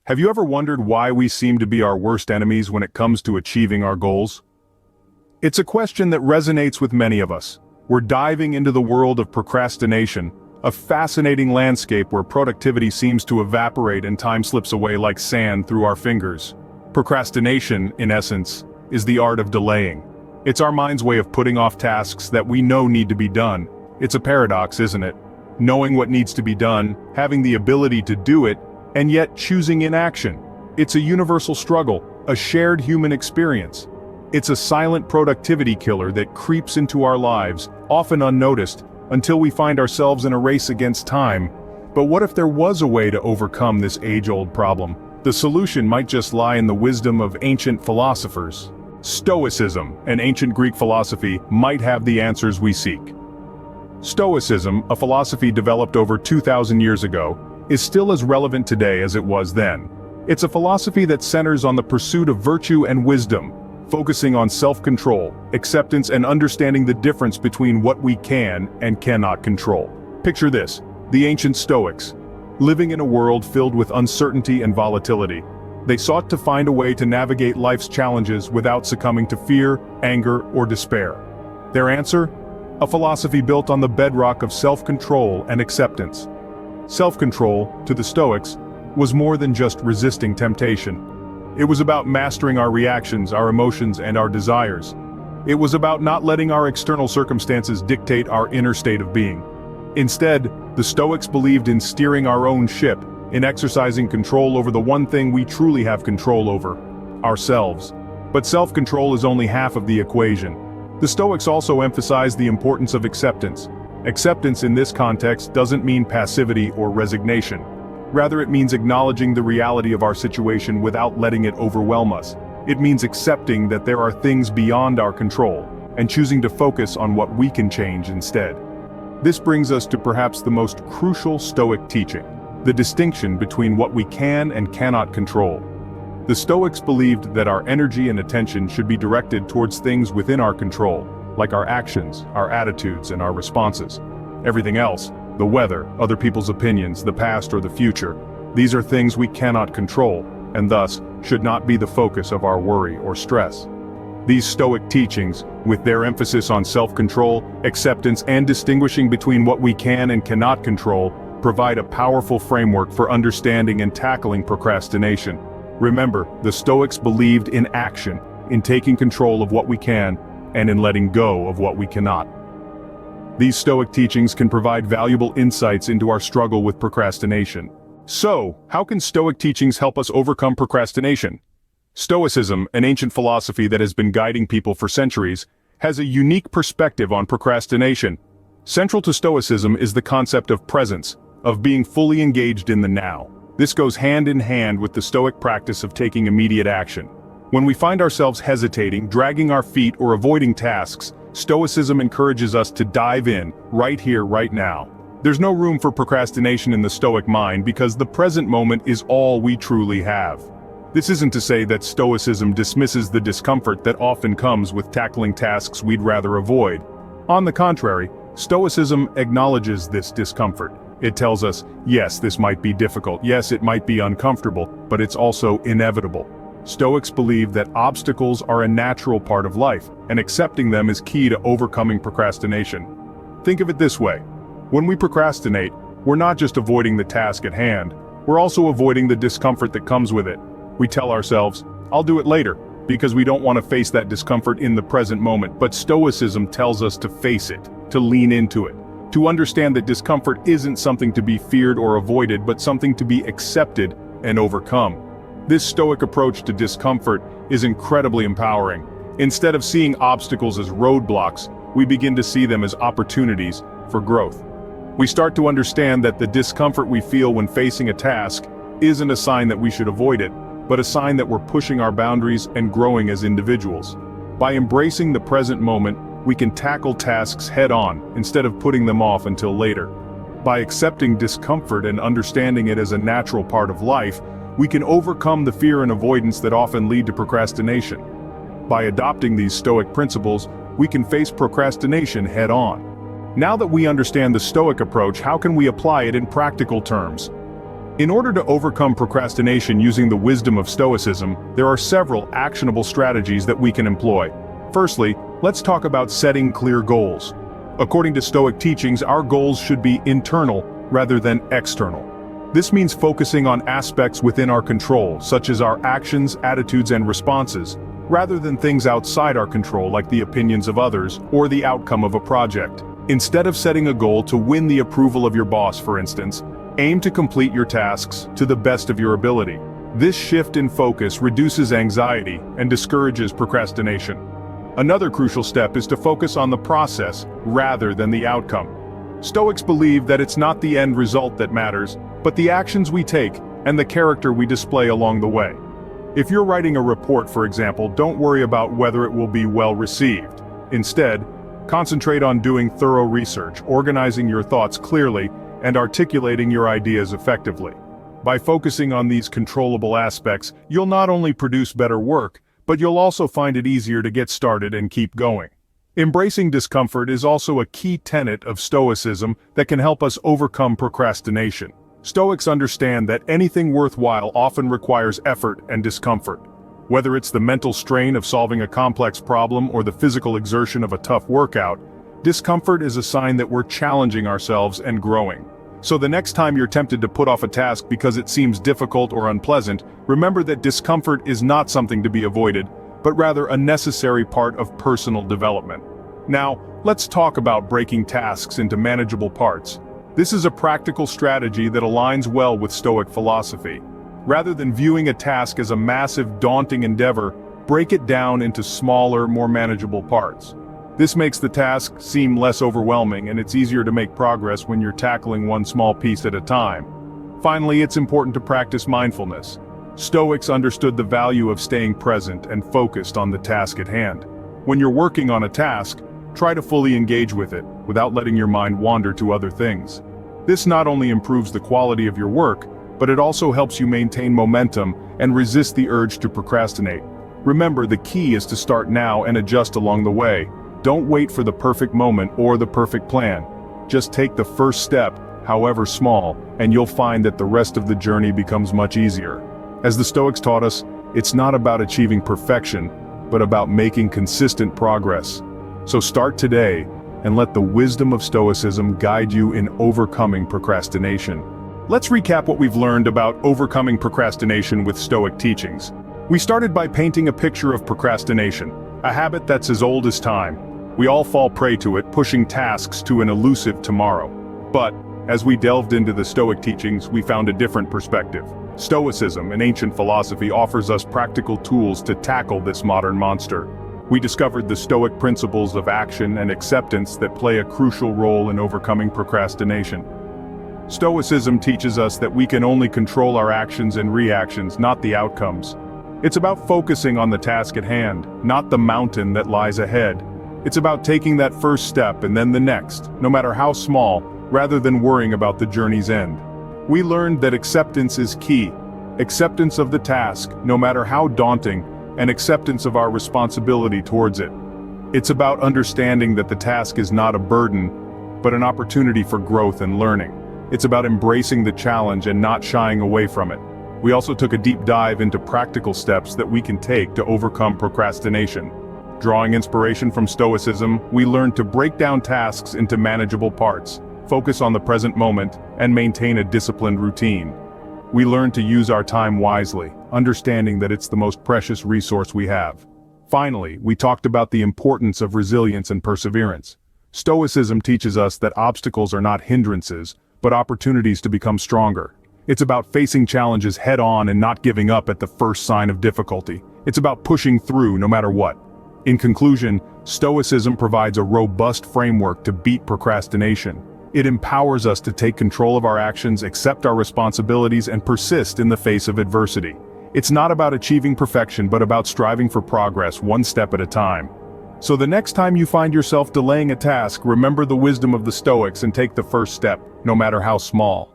Have you ever wondered why we seem to be our worst enemies when it comes to achieving our goals? It's a question that resonates with many of us. We're diving into the world of procrastination, a fascinating landscape where productivity seems to evaporate and time slips away like sand through our fingers. Procrastination, in essence, is the art of delaying. It's our mind's way of putting off tasks that we know need to be done. It's a paradox, isn't it? Knowing what needs to be done, having the ability to do it, and yet choosing inaction. It's a universal struggle, a shared human experience. It's a silent productivity killer that creeps into our lives, often unnoticed, until we find ourselves in a race against time. But what if there was a way to overcome this age-old problem? The solution might just lie in the wisdom of ancient philosophers. Stoicism, an ancient Greek philosophy, might have the answers we seek. Stoicism, a philosophy developed over 2,000 years ago, is still as relevant today as it was then. It's a philosophy that centers on the pursuit of virtue and wisdom, focusing on self-control, acceptance, and understanding the difference between what we can and cannot control. Picture this: the ancient Stoics, living in a world filled with uncertainty and volatility. They sought to find a way to navigate life's challenges without succumbing to fear, anger, or despair. Their answer? A philosophy built on the bedrock of self-control and acceptance. Self-control, to the Stoics, was more than just resisting temptation. It was about mastering our reactions, our emotions, and our desires. It was about not letting our external circumstances dictate our inner state of being. Instead, the Stoics believed in steering our own ship, in exercising control over the one thing we truly have control over: ourselves. But self-control is only half of the equation. The Stoics also emphasized the importance of acceptance. Acceptance in this context doesn't mean passivity or resignation. Rather, it means acknowledging the reality of our situation without letting it overwhelm us. It means accepting that there are things beyond our control, and choosing to focus on what we can change instead. This brings us to perhaps the most crucial Stoic teaching: the distinction between what we can and cannot control. The Stoics believed that our energy and attention should be directed towards things within our control, like our actions, our attitudes, and our responses. Everything else, the weather, other people's opinions, the past, or the future, these are things we cannot control, and thus should not be the focus of our worry or stress. These Stoic teachings, with their emphasis on self-control, acceptance, and distinguishing between what we can and cannot control, provide a powerful framework for understanding and tackling procrastination. Remember, the Stoics believed in action, in taking control of what we can, and in letting go of what we cannot. These Stoic teachings can provide valuable insights into our struggle with procrastination. So, how can Stoic teachings help us overcome procrastination? Stoicism, an ancient philosophy that has been guiding people for centuries, has a unique perspective on procrastination. Central to Stoicism is the concept of presence, of being fully engaged in the now. This goes hand in hand with the Stoic practice of taking immediate action. When we find ourselves hesitating, dragging our feet, or avoiding tasks, Stoicism encourages us to dive in, right here, right now. There's no room for procrastination in the Stoic mind because the present moment is all we truly have. This isn't to say that Stoicism dismisses the discomfort that often comes with tackling tasks we'd rather avoid. On the contrary, Stoicism acknowledges this discomfort. It tells us, yes, this might be difficult, yes, it might be uncomfortable, but it's also inevitable. Stoics believe that obstacles are a natural part of life, and accepting them is key to overcoming procrastination. Think of it this way: when we procrastinate, we're not just avoiding the task at hand, we're also avoiding the discomfort that comes with it. We tell ourselves, I'll do it later, because we don't want to face that discomfort in the present moment. But Stoicism tells us to face it, to lean into it, to understand that discomfort isn't something to be feared or avoided, but something to be accepted and overcome. This Stoic approach to discomfort is incredibly empowering. Instead of seeing obstacles as roadblocks, we begin to see them as opportunities for growth. We start to understand that the discomfort we feel when facing a task isn't a sign that we should avoid it, but a sign that we're pushing our boundaries and growing as individuals. By embracing the present moment, we can tackle tasks head-on instead of putting them off until later. By accepting discomfort and understanding it as a natural part of life, we can overcome the fear and avoidance that often lead to procrastination. By adopting these Stoic principles, we can face procrastination head-on. Now that we understand the Stoic approach, how can we apply it in practical terms? In order to overcome procrastination using the wisdom of Stoicism, there are several actionable strategies that we can employ. Firstly, let's talk about setting clear goals. According to Stoic teachings, our goals should be internal rather than external. This means focusing on aspects within our control, such as our actions, attitudes, and responses, rather than things outside our control like the opinions of others or the outcome of a project. Instead of setting a goal to win the approval of your boss, for instance, aim to complete your tasks to the best of your ability. This shift in focus reduces anxiety and discourages procrastination. Another crucial step is to focus on the process rather than the outcome. Stoics believe that it's not the end result that matters, but the actions we take and the character we display along the way. If you're writing a report, for example, don't worry about whether it will be well received. Instead, concentrate on doing thorough research, organizing your thoughts clearly, and articulating your ideas effectively. By focusing on these controllable aspects, you'll not only produce better work, but you'll also find it easier to get started and keep going. Embracing discomfort is also a key tenet of Stoicism that can help us overcome procrastination. Stoics understand that anything worthwhile often requires effort and discomfort. Whether it's the mental strain of solving a complex problem or the physical exertion of a tough workout, discomfort is a sign that we're challenging ourselves and growing. So the next time you're tempted to put off a task because it seems difficult or unpleasant, remember that discomfort is not something to be avoided, but rather a necessary part of personal development. Now, let's talk about breaking tasks into manageable parts. This is a practical strategy that aligns well with Stoic philosophy. Rather than viewing a task as a massive, daunting endeavor, break it down into smaller, more manageable parts. This makes the task seem less overwhelming, and it's easier to make progress when you're tackling one small piece at a time. Finally, it's important to practice mindfulness. Stoics understood the value of staying present and focused on the task at hand. When you're working on a task, try to fully engage with it, without letting your mind wander to other things. This not only improves the quality of your work, but it also helps you maintain momentum and resist the urge to procrastinate. Remember, the key is to start now and adjust along the way. Don't wait for the perfect moment or the perfect plan. Just take the first step, however small, and you'll find that the rest of the journey becomes much easier. As the Stoics taught us, it's not about achieving perfection, but about making consistent progress. So start today, and let the wisdom of Stoicism guide you in overcoming procrastination. Let's recap what we've learned about overcoming procrastination with Stoic teachings. We started by painting a picture of procrastination, a habit that's as old as time. We all fall prey to it, pushing tasks to an elusive tomorrow. But, as we delved into the Stoic teachings, we found a different perspective. Stoicism, an ancient philosophy, offers us practical tools to tackle this modern monster. We discovered the Stoic principles of action and acceptance that play a crucial role in overcoming procrastination. Stoicism teaches us that we can only control our actions and reactions, not the outcomes. It's about focusing on the task at hand, not the mountain that lies ahead. It's about taking that first step and then the next, no matter how small, rather than worrying about the journey's end. We learned that acceptance is key. Acceptance of the task, no matter how daunting, and acceptance of our responsibility towards it. It's about understanding that the task is not a burden, but an opportunity for growth and learning. It's about embracing the challenge and not shying away from it. We also took a deep dive into practical steps that we can take to overcome procrastination. Drawing inspiration from Stoicism, we learned to break down tasks into manageable parts, focus on the present moment, and maintain a disciplined routine. We learned to use our time wisely, understanding that it's the most precious resource we have. Finally, we talked about the importance of resilience and perseverance. Stoicism teaches us that obstacles are not hindrances, but opportunities to become stronger. It's about facing challenges head-on and not giving up at the first sign of difficulty. It's about pushing through no matter what. In conclusion, Stoicism provides a robust framework to beat procrastination. It empowers us to take control of our actions, accept our responsibilities, and persist in the face of adversity. It's not about achieving perfection, but about striving for progress one step at a time. So the next time you find yourself delaying a task, remember the wisdom of the Stoics and take the first step, no matter how small.